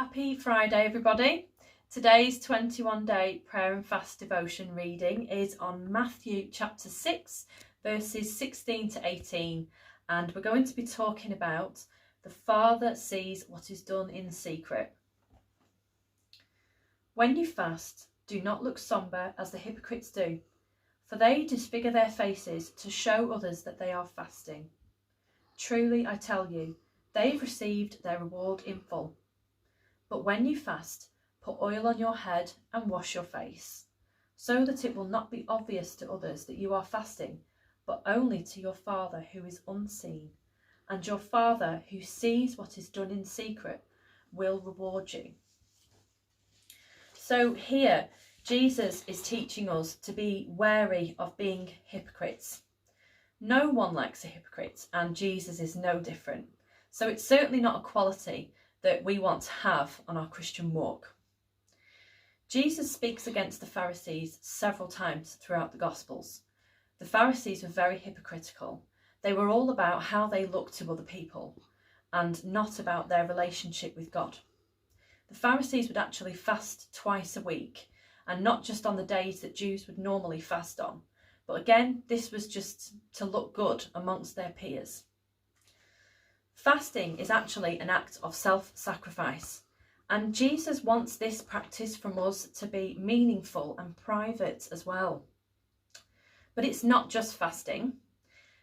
Happy Friday, everybody. Today's 21-day prayer and fast devotion reading is on Matthew chapter 6, verses 16 to 18. And we're going to be talking about the Father sees what is done in secret. When you fast, do not look sombre as the hypocrites do, for they disfigure their faces to show others that they are fasting. Truly, I tell you, they've received their reward in full. But when you fast, put oil on your head and wash your face, so that it will not be obvious to others that you are fasting, but only to your Father who is unseen. And your Father who sees what is done in secret will reward you. So here, Jesus is teaching us to be wary of being hypocrites. No one likes a hypocrite, and Jesus is no different. So it's certainly not a quality that we want to have on our Christian walk. Jesus speaks against the Pharisees several times throughout the Gospels. The Pharisees were very hypocritical. They were all about how they looked to other people and not about their relationship with God. The Pharisees would actually fast twice a week, and not just on the days that Jews would normally fast on. But again, this was just to look good amongst their peers. Fasting is actually an act of self-sacrifice, and Jesus wants this practice from us to be meaningful and private as well. But it's not just fasting.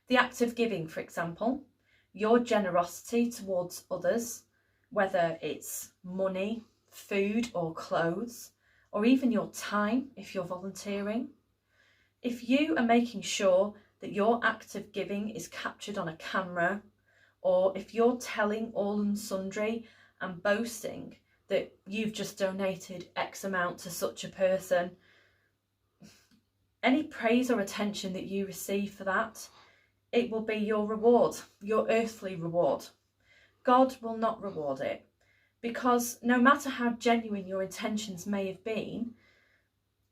The act of giving, for example, your generosity towards others, whether it's money, food or clothes, or even your time if you're volunteering. If you are making sure that your act of giving is captured on a camera, or if you're telling all and sundry and boasting that you've just donated X amount to such a person, any praise or attention that you receive for that, it will be your reward, your earthly reward. God will not reward it, because no matter how genuine your intentions may have been,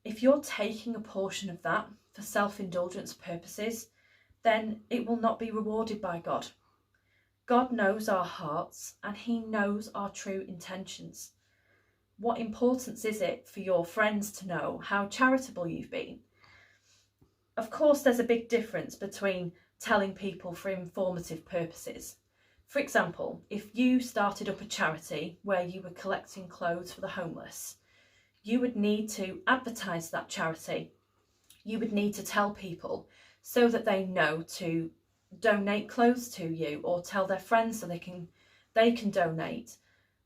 if you're taking a portion of that for self-indulgence purposes, then it will not be rewarded by God. God knows our hearts and he knows our true intentions. What importance is it for your friends to know how charitable you've been? Of course, there's a big difference between telling people for informative purposes. For example, if you started up a charity where you were collecting clothes for the homeless, you would need to advertise that charity. You would need to tell people so that they know to donate clothes to you, or tell their friends so they can donate.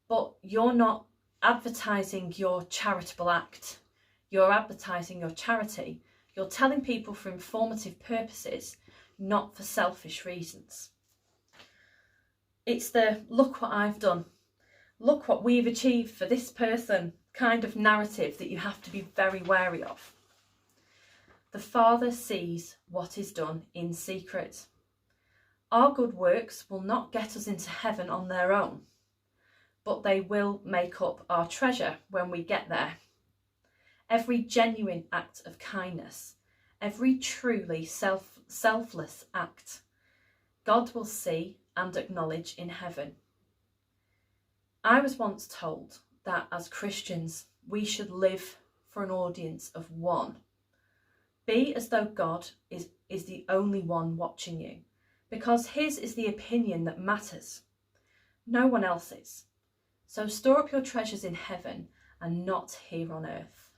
But you're not advertising your charitable act. You're advertising your charity. You're telling people for informative purposes, not for selfish reasons. It's the look what I've done, look what we've achieved for this person kind of narrative that you have to be very wary of. The Father sees what is done in secret. Our good works will not get us into heaven on their own, but they will make up our treasure when we get there. Every genuine act of kindness, every truly selfless act, God will see and acknowledge in heaven. I was once told that as Christians, we should live for an audience of one. Be as though God is the only one watching you, because his is the opinion that matters. No one else's. So store up your treasures in heaven and not here on earth.